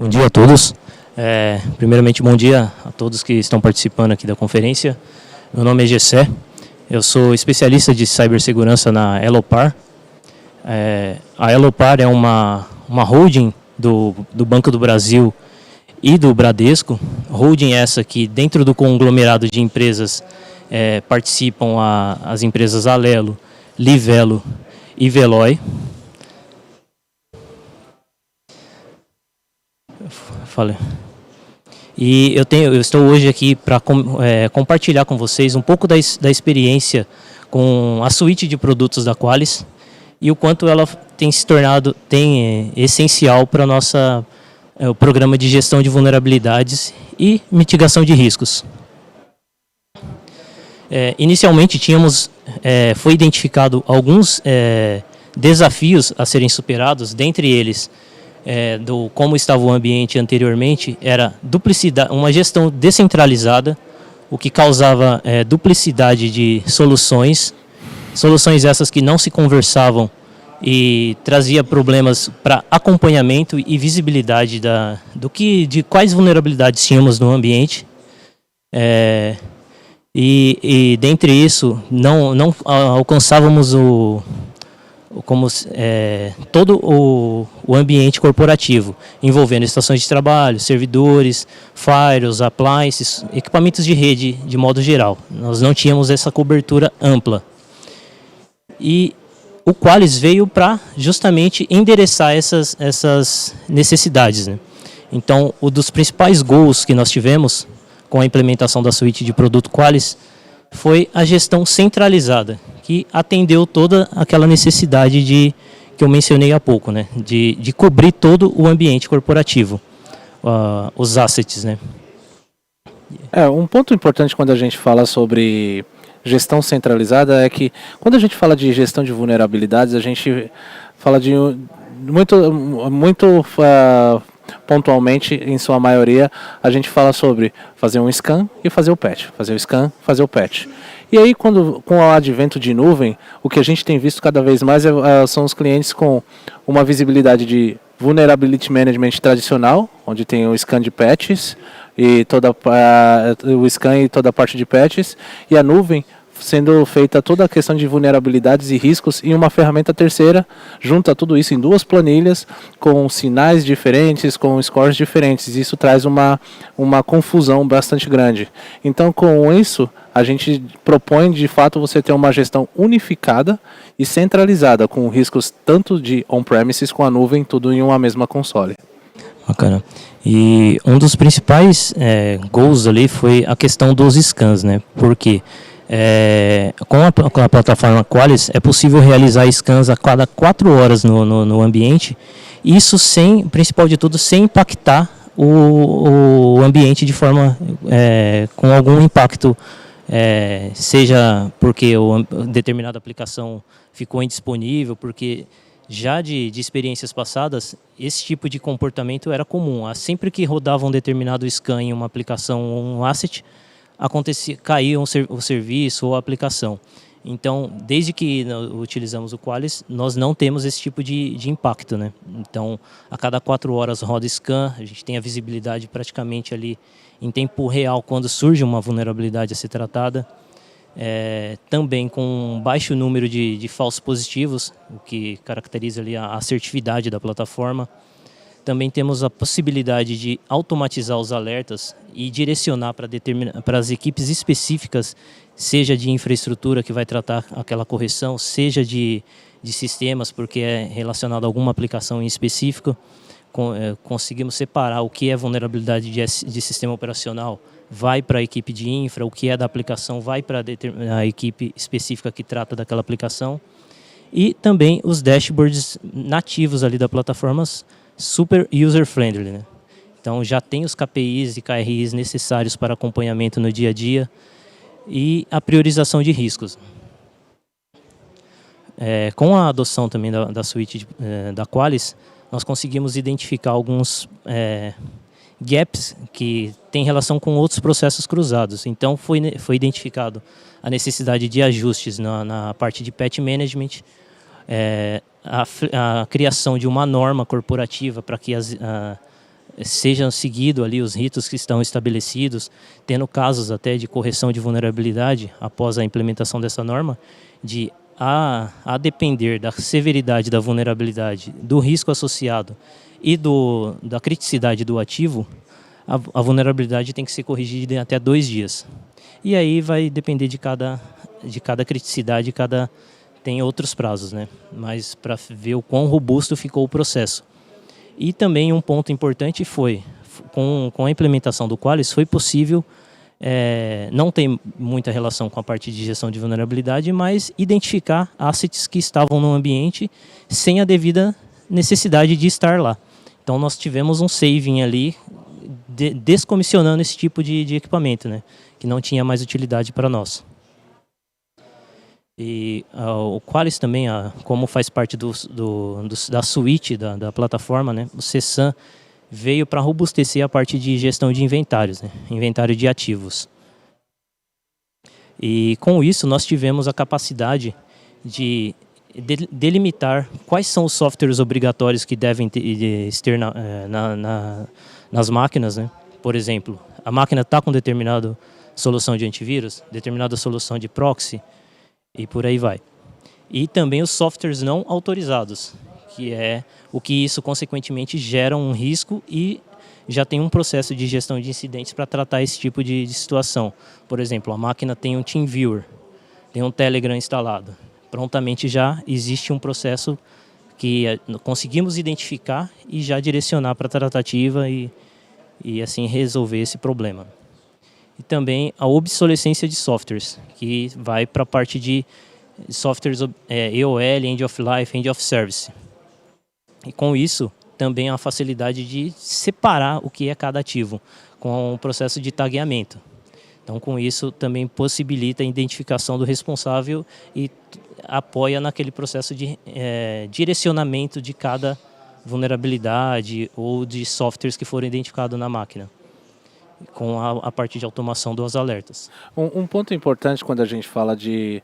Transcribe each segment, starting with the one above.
Bom dia a todos. Primeiramente, bom dia a todos que estão participando aqui da conferência. Meu nome é Gessé, eu sou especialista de cibersegurança na Elopar. A Elopar é uma holding do Banco do Brasil e do Bradesco. Holding essa que dentro do conglomerado de empresas participam as empresas Alelo, Livelo e Veloy. E eu estou hoje aqui para compartilhar com vocês um pouco da experiência com a suíte de produtos da Qualys e o quanto ela tem se tornado essencial para o programa de gestão de vulnerabilidades e mitigação de riscos. Inicialmente foi identificado alguns desafios a serem superados, dentre eles como estava o ambiente anteriormente, era duplicidade, uma gestão descentralizada, o que causava duplicidade de soluções essas que não se conversavam e trazia problemas para acompanhamento e visibilidade de quais vulnerabilidades tínhamos no ambiente. E dentre isso, não alcançávamos todo o ambiente corporativo, envolvendo estações de trabalho, servidores, firewalls, appliances, equipamentos de rede de modo geral. Nós não tínhamos essa cobertura ampla. E o Qualys veio para justamente endereçar essas necessidades, né? Então, um dos principais goals que nós tivemos com a implementação da suíte de produto Qualys foi a gestão centralizada, que atendeu toda aquela necessidade que eu mencionei há pouco, né? De cobrir todo o ambiente corporativo, os assets, né? Um ponto importante quando a gente fala sobre gestão centralizada é que quando a gente fala de gestão de vulnerabilidades, a gente fala de muito pontualmente, em sua maioria, a gente fala sobre fazer um scan e fazer o patch, fazer o scan, fazer o patch. E aí, com o advento de nuvem, o que a gente tem visto cada vez mais são os clientes com uma visibilidade de vulnerability management tradicional, onde tem o scan de patches e o scan e toda a parte de patches, e a nuvem sendo feita toda a questão de vulnerabilidades e riscos em uma ferramenta terceira, junta tudo isso em duas planilhas, com sinais diferentes, com scores diferentes. Isso traz uma confusão bastante grande. Então, com isso, a gente propõe, de fato, você ter uma gestão unificada e centralizada, com riscos tanto de on-premises com a nuvem, tudo em uma mesma console. Bacana. E um dos principais goals ali foi a questão dos scans, né? Porque com a plataforma Qualys é possível realizar scans a cada 4 horas no ambiente, isso principal de tudo, sem impactar o ambiente de forma com algum impacto, seja porque determinada aplicação ficou indisponível, porque já de experiências passadas, esse tipo de comportamento era comum. Sempre que rodava um determinado scan em uma aplicação ou um asset, caía o serviço ou a aplicação. Então, desde que utilizamos o Qualys, nós não temos esse tipo de impacto, né? Então, a cada 4 horas roda scan, a gente tem a visibilidade praticamente ali em tempo real quando surge uma vulnerabilidade a ser tratada. Também com um baixo número de falsos positivos, o que caracteriza ali a assertividade da plataforma. Também temos a possibilidade de automatizar os alertas e direcionar para as equipes específicas, seja de infraestrutura que vai tratar aquela correção, seja de sistemas, porque é relacionado a alguma aplicação em específico. Conseguimos separar o que é vulnerabilidade de sistema operacional, vai para a equipe de infra, o que é da aplicação vai para a equipe específica que trata daquela aplicação. E também os dashboards nativos ali da plataforma, super user-friendly, né? Então já tem os KPIs e KRIs necessários para acompanhamento no dia a dia e a priorização de riscos. Com a adoção também da suíte da Qualys, nós conseguimos identificar alguns gaps que têm relação com outros processos cruzados. Então foi identificado a necessidade de ajustes na parte de patch management, a criação de uma norma corporativa para que sejam seguidos ali os ritos que estão estabelecidos, tendo casos até de correção de vulnerabilidade após a implementação dessa norma, a depender da severidade da vulnerabilidade, do risco associado e da criticidade do ativo, a vulnerabilidade tem que ser corrigida em até 2 dias. E aí vai depender de cada criticidade, tem outros prazos, né? Mas para ver o quão robusto ficou o processo. E também um ponto importante foi, com a implementação do Qualys, foi possível, não tem muita relação com a parte de gestão de vulnerabilidade, mas identificar assets que estavam no ambiente sem a devida necessidade de estar lá. Então nós tivemos um saving ali, descomissionando esse tipo de equipamento, né? Que não tinha mais utilidade para nós. E o Qualys também, como faz parte da suíte da plataforma, né, o CSAM veio para robustecer a parte de gestão de inventários, né, inventário de ativos. E com isso nós tivemos a capacidade de delimitar quais são os softwares obrigatórios que devem ter nas máquinas, né? Por exemplo, a máquina está com determinada solução de antivírus, determinada solução de proxy, e por aí vai. E também os softwares não autorizados, que é o que isso consequentemente gera um risco e já tem um processo de gestão de incidentes para tratar esse tipo de situação. Por exemplo, a máquina tem um TeamViewer, tem um Telegram instalado. Prontamente já existe um processo que conseguimos identificar e já direcionar para a tratativa e assim resolver esse problema. E também a obsolescência de softwares, que vai para a parte de softwares EOL, End of Life, End of Service. E com isso, também a facilidade de separar o que é cada ativo, com o processo de tagueamento. Então, com isso, também possibilita a identificação do responsável e apoia naquele processo de direcionamento de cada vulnerabilidade ou de softwares que foram identificados na máquina, com a parte de automação dos alertas. Um ponto importante quando a gente fala de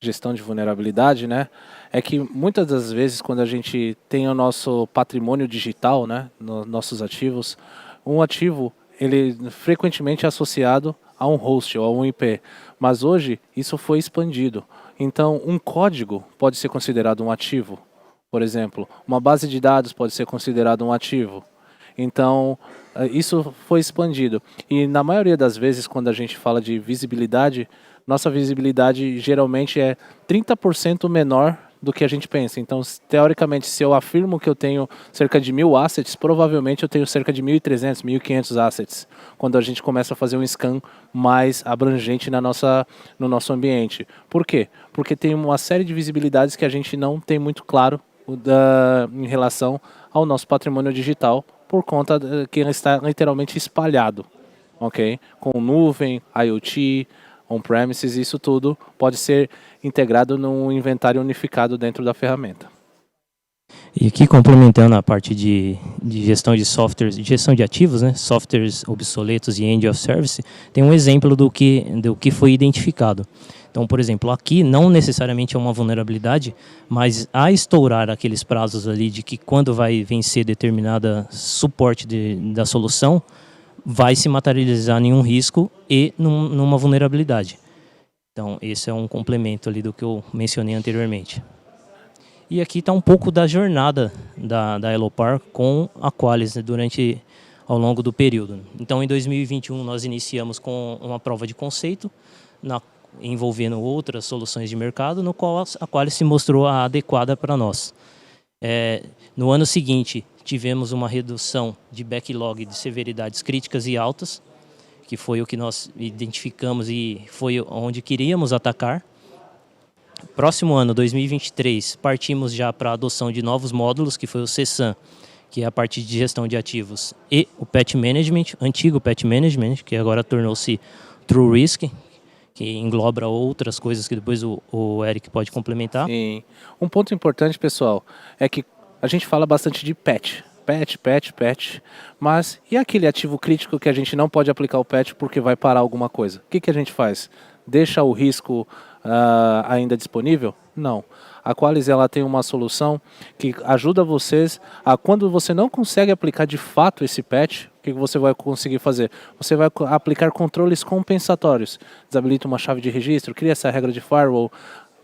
gestão de vulnerabilidade, né, é que muitas das vezes quando a gente tem o nosso patrimônio digital, né, nossos ativos, um ativo ele frequentemente é associado a um host ou a um IP, mas hoje isso foi expandido. Então, um código pode ser considerado um ativo, por exemplo, uma base de dados pode ser considerado um ativo. Então, isso foi expandido. E na maioria das vezes, quando a gente fala de visibilidade, nossa visibilidade geralmente é 30% menor do que a gente pensa. Então, teoricamente, se eu afirmo que eu tenho cerca de 1.000 assets, provavelmente eu tenho cerca de 1.300, 1.500 assets, quando a gente começa a fazer um scan mais abrangente no nosso ambiente. Por quê? Porque tem uma série de visibilidades que a gente não tem muito claro em relação ao nosso patrimônio digital, por conta que ele está literalmente espalhado, ok? Com nuvem, IoT, on-premises, isso tudo pode ser integrado num inventário unificado dentro da ferramenta. E aqui complementando a parte de gestão de softwares, de gestão de ativos, né, softwares obsoletos e end of service, tem um exemplo do que foi identificado. Então, por exemplo, aqui não necessariamente é uma vulnerabilidade, mas a estourar aqueles prazos ali de que quando vai vencer determinada suporte da solução, vai se materializar em um risco e numa vulnerabilidade. Então, esse é um complemento ali do que eu mencionei anteriormente. E aqui está um pouco da jornada da Elopar com a Qualys, né, ao longo do período. Então, em 2021, nós iniciamos com uma prova de conceito, envolvendo outras soluções de mercado, no qual a Qualys se mostrou a adequada para nós. No ano seguinte, tivemos uma redução de backlog de severidades críticas e altas, que foi o que nós identificamos e foi onde queríamos atacar. Próximo ano, 2023, partimos já para a adoção de novos módulos, que foi o CSAM, que é a parte de gestão de ativos, e o Patch Management, antigo Patch Management, que agora tornou-se True Risk, que engloba outras coisas que depois o Eric pode complementar. Sim. Um ponto importante, pessoal, é que a gente fala bastante de patch, mas e aquele ativo crítico que a gente não pode aplicar o patch porque vai parar alguma coisa? O que a gente faz? Deixa o risco ainda disponível? Não. A Qualys ela tem uma solução que ajuda vocês a, quando você não consegue aplicar de fato esse patch, o que você vai conseguir fazer? Você vai aplicar controles compensatórios. Desabilita uma chave de registro, cria essa regra de firewall,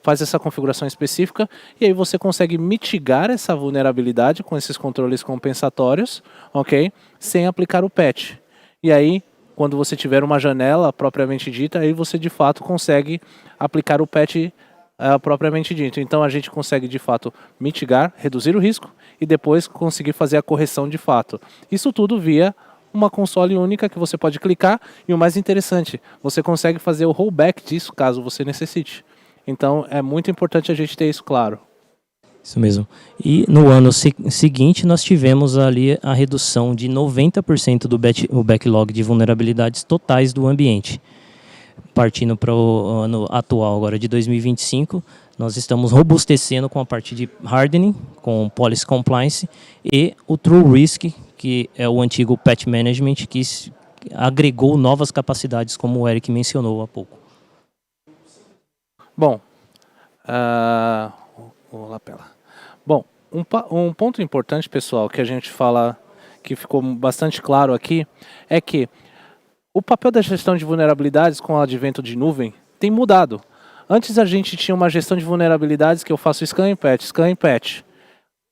faz essa configuração específica e aí você consegue mitigar essa vulnerabilidade com esses controles compensatórios, ok? Sem aplicar o patch. E aí, quando você tiver uma janela propriamente dita, aí você de fato consegue aplicar o patch propriamente dito. Então a gente consegue de fato mitigar, reduzir o risco e depois conseguir fazer a correção de fato. Isso tudo via uma console única que você pode clicar e o mais interessante, você consegue fazer o rollback disso caso você necessite. Então é muito importante a gente ter isso claro. Isso mesmo. E no ano seguinte nós tivemos ali a redução de 90% do backlog de vulnerabilidades totais do ambiente. Partindo para o ano atual, agora de 2025, nós estamos robustecendo com a parte de hardening, com policy compliance e o True Risk, que é o antigo patch management, que agregou novas capacidades, como o Eric mencionou há pouco. Bom, Bom, um ponto importante, pessoal, que a gente fala, que ficou bastante claro aqui, é que o papel da gestão de vulnerabilidades com o advento de nuvem tem mudado. Antes a gente tinha uma gestão de vulnerabilidades que eu faço scan e patch.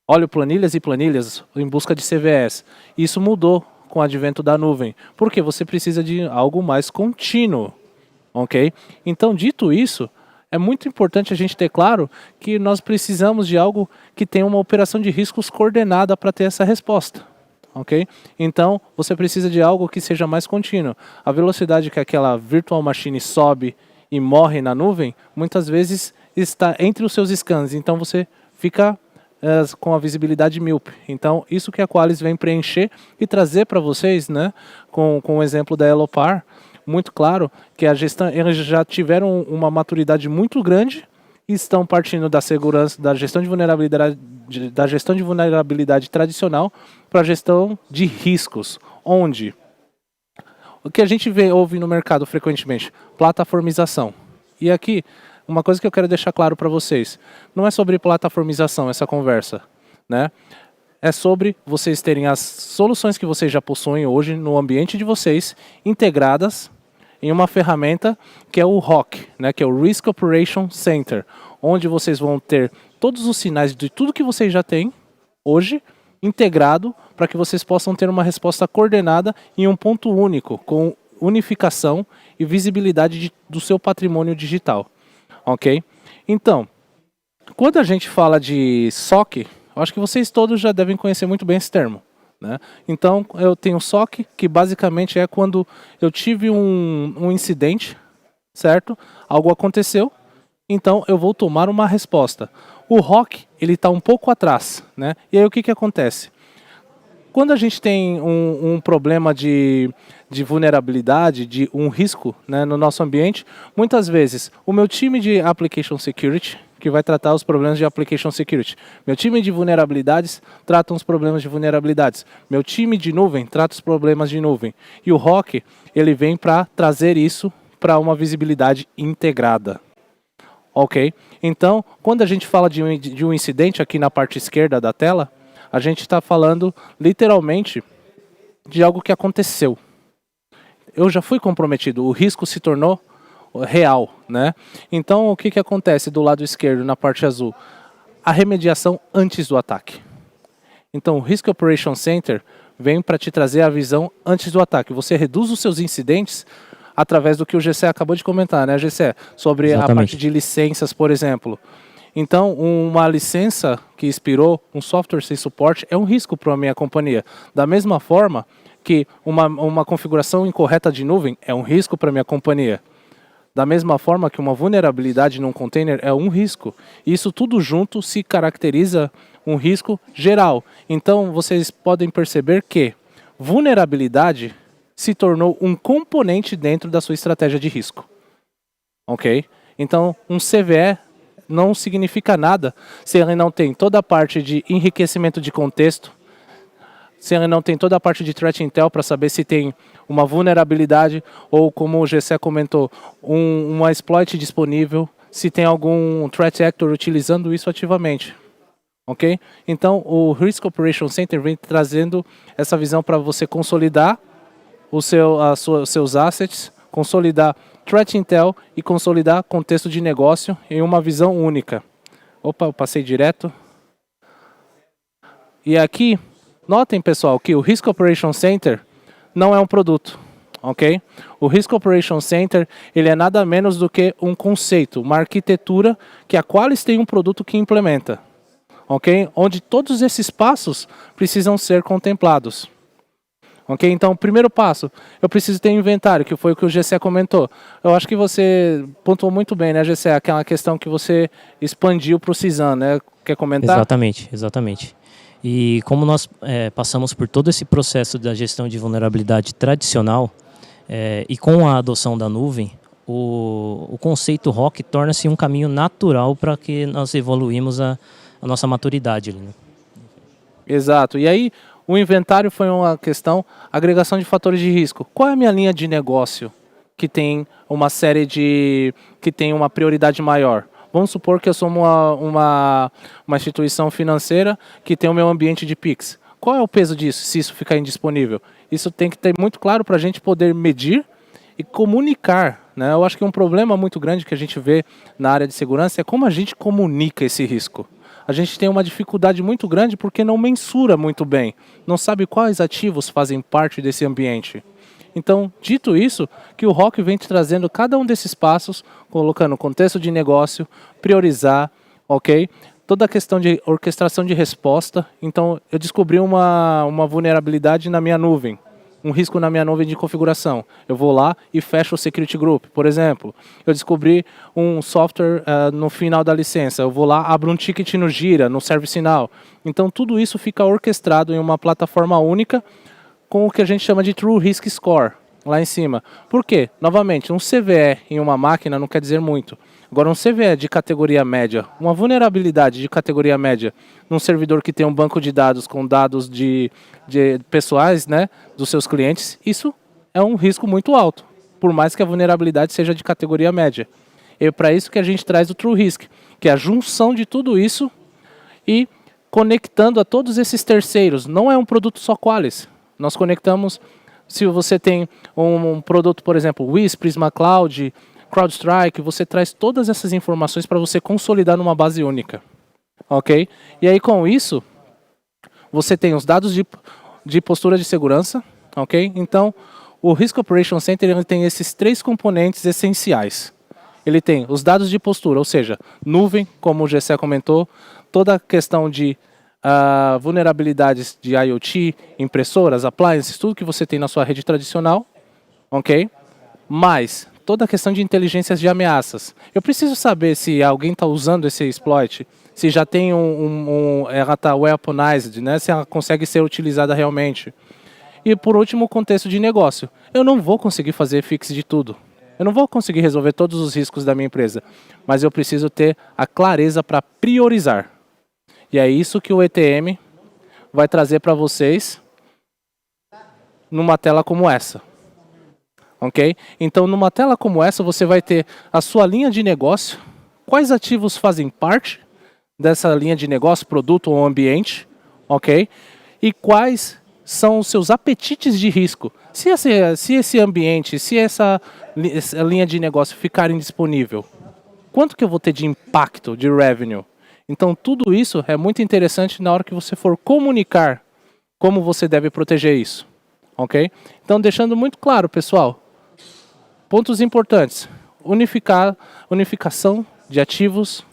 Olho planilhas e planilhas em busca de CVEs. Isso mudou com o advento da nuvem, porque você precisa de algo mais contínuo, ok? Então, dito isso, é muito importante a gente ter claro que nós precisamos de algo que tenha uma operação de riscos coordenada para ter essa resposta. Ok? Então, você precisa de algo que seja mais contínuo. A velocidade que aquela virtual machine sobe e morre na nuvem, muitas vezes está entre os seus scans. Então, você fica com a visibilidade míope. Então, isso que a Qualys vem preencher e trazer para vocês, né, com o exemplo da Elopar, muito claro que a gestão, eles já tiveram uma maturidade muito grande e estão partindo da segurança, da gestão de vulnerabilidade tradicional para a gestão de riscos, onde o que a gente ouve no mercado frequentemente, plataformização. E aqui, uma coisa que eu quero deixar claro para vocês, não é sobre plataformização essa conversa, né? É sobre vocês terem as soluções que vocês já possuem hoje no ambiente de vocês, integradas em uma ferramenta que é o ROC, né, que é o Risk Operation Center, onde vocês vão ter todos os sinais de tudo que vocês já têm hoje, integrado, para que vocês possam ter uma resposta coordenada em um ponto único, com unificação e visibilidade do seu patrimônio digital. Ok? Então, quando a gente fala de SOC, eu acho que vocês todos já devem conhecer muito bem esse termo. Né? Então, eu tenho SOC, que basicamente é quando eu tive um incidente, certo? Algo aconteceu, então eu vou tomar uma resposta. O ROC, ele está um pouco atrás, né? E aí o que acontece? Quando a gente tem um problema de vulnerabilidade, de um risco, né, no nosso ambiente, muitas vezes o meu time de Application Security, que vai tratar os problemas de Application Security. Meu time de vulnerabilidades trata os problemas de vulnerabilidades. Meu time de nuvem trata os problemas de nuvem. E o ROC, ele vem para trazer isso para uma visibilidade integrada. Ok? Então, quando a gente fala de um incidente aqui na parte esquerda da tela, a gente está falando literalmente de algo que aconteceu. Eu já fui comprometido, o risco se tornou real, né? Então, o que acontece do lado esquerdo, na parte azul? A remediação antes do ataque. Então, o Risk Operation Center vem para te trazer a visão antes do ataque. Você reduz os seus incidentes através do que o GC acabou de comentar, né, GC? Sobre Exatamente. A parte de licenças, por exemplo. Então, uma licença que expirou, um software sem suporte, é um risco para a minha companhia. Da mesma forma que uma configuração incorreta de nuvem é um risco para a minha companhia. Da mesma forma que uma vulnerabilidade num container é um risco. Isso tudo junto se caracteriza um risco geral. Então, vocês podem perceber que vulnerabilidade se tornou um componente dentro da sua estratégia de risco. Ok? Então, um CVE não significa nada se ele não tem toda a parte de enriquecimento de contexto, se ele não tem toda a parte de threat intel para saber se tem uma vulnerabilidade ou, como o GC comentou, uma exploit disponível, se tem algum threat actor utilizando isso ativamente. Ok? Então, o Risk Operation Center vem trazendo essa visão para você consolidar seus assets, consolidar Threat Intel e consolidar contexto de negócio em uma visão única. Opa, eu passei direto. E aqui, notem, pessoal, que o Risk Operation Center não é um produto, ok? O Risk Operation Center, ele é nada menos do que um conceito, uma arquitetura que a Qualys tem um produto que implementa, ok? Onde todos esses passos precisam ser contemplados. Ok? Então, primeiro passo, eu preciso ter inventário, que foi o que o GC comentou. Eu acho que você pontuou muito bem, né, GC? Aquela questão que você expandiu para o CISAM, né? Quer comentar? Exatamente, exatamente. E como nós passamos por todo esse processo da gestão de vulnerabilidade tradicional, e com a adoção da nuvem, o conceito ROC torna-se um caminho natural para que nós evoluímos a nossa maturidade. Né? Exato. E aí, o inventário foi uma questão, agregação de fatores de risco. Qual é a minha linha de negócio que tem uma série que tem uma prioridade maior? Vamos supor que eu sou uma instituição financeira que tem o meu ambiente de PIX. Qual é o peso disso, se isso ficar indisponível? Isso tem que ter muito claro para a gente poder medir e comunicar. Né? Eu acho que um problema muito grande que a gente vê na área de segurança é como a gente comunica esse risco. A gente tem uma dificuldade muito grande porque não mensura muito bem, não sabe quais ativos fazem parte desse ambiente. Então, dito isso, que o ROC vem te trazendo cada um desses passos, colocando contexto de negócio, priorizar, ok? Toda a questão de orquestração de resposta. Então, eu descobri uma vulnerabilidade na minha nuvem, um risco na minha nuvem de configuração. Eu vou lá e fecho o Security Group, por exemplo. Eu descobri um software no final da licença. Eu vou lá, abro um ticket no Gira, no ServiceNow. Então, tudo isso fica orquestrado em uma plataforma única com o que a gente chama de True Risk Score, lá em cima. Por quê? Novamente, um CVE em uma máquina não quer dizer muito. Agora, um CVE de categoria média, uma vulnerabilidade de categoria média, num servidor que tem um banco de dados com dados de pessoais, né, dos seus clientes, isso é um risco muito alto, por mais que a vulnerabilidade seja de categoria média. É para isso que a gente traz o True Risk, que é a junção de tudo isso e conectando a todos esses terceiros. Não é um produto só Qualys. Nós conectamos, se você tem um produto, por exemplo, Wiz, Prisma Cloud, CrowdStrike, você traz todas essas informações para você consolidar numa base única. Ok? E aí com isso, você tem os dados de postura de segurança. Ok? Então, o Risk Operation Center ele tem esses três componentes essenciais. Ele tem os dados de postura, ou seja, nuvem, como o GC comentou, toda a questão de vulnerabilidades de IoT, impressoras, appliances, tudo que você tem na sua rede tradicional, ok? Mas toda a questão de inteligências de ameaças. Eu preciso saber se alguém está usando esse exploit, se já tem ela está weaponized, né? Se ela consegue ser utilizada realmente. E por último, o contexto de negócio. Eu não vou conseguir fazer fix de tudo. Eu não vou conseguir resolver todos os riscos da minha empresa, mas eu preciso ter a clareza para priorizar. E é isso que o ETM vai trazer para vocês numa tela como essa. Ok? Então, numa tela como essa, você vai ter a sua linha de negócio, quais ativos fazem parte dessa linha de negócio, produto ou ambiente, ok? E quais são os seus apetites de risco. Se esse ambiente, se essa linha de negócio ficar indisponível, quanto que eu vou ter de impacto, de revenue? Então, tudo isso é muito interessante na hora que você for comunicar como você deve proteger isso. Ok? Então, deixando muito claro, pessoal, pontos importantes. Unificação de ativos,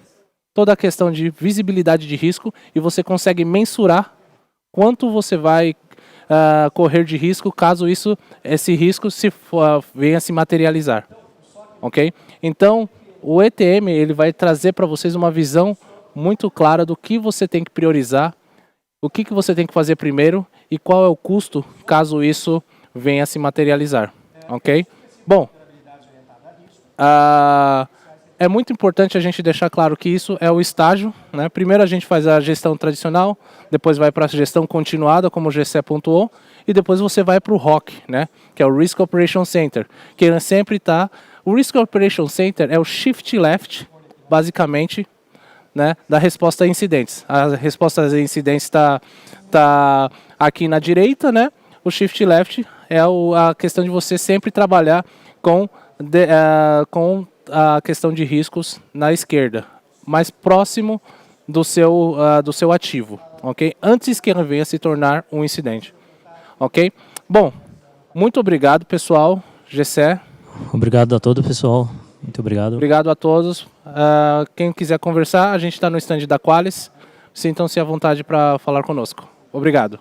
toda a questão de visibilidade de risco e você consegue mensurar quanto você vai correr de risco caso esse risco venha se materializar. Ok? Então, o ETM ele vai trazer para vocês uma visão muito clara do que você tem que priorizar, o que você tem que fazer primeiro e qual é o custo caso isso venha se materializar. Ok? Bom, é muito importante a gente deixar claro que isso é o estágio. Né? Primeiro a gente faz a gestão tradicional, depois vai para a gestão continuada, como o GC pontuou, e depois você vai para o ROC, né? Que é o Risk Operation Center, que ele sempre está... O Risk Operation Center é o shift left basicamente, né, da resposta a incidentes. A resposta a incidentes está aqui na direita, né? O Shift Left é a questão de você sempre trabalhar com a questão de riscos na esquerda, mais próximo do seu ativo, ok? Antes que ele venha se tornar um incidente, ok? Bom, muito obrigado, pessoal. Gessé. Obrigado a todo o pessoal. Muito obrigado. Obrigado a todos. Quem quiser conversar, a gente está no stand da Qualys. Sintam-se à vontade para falar conosco. Obrigado.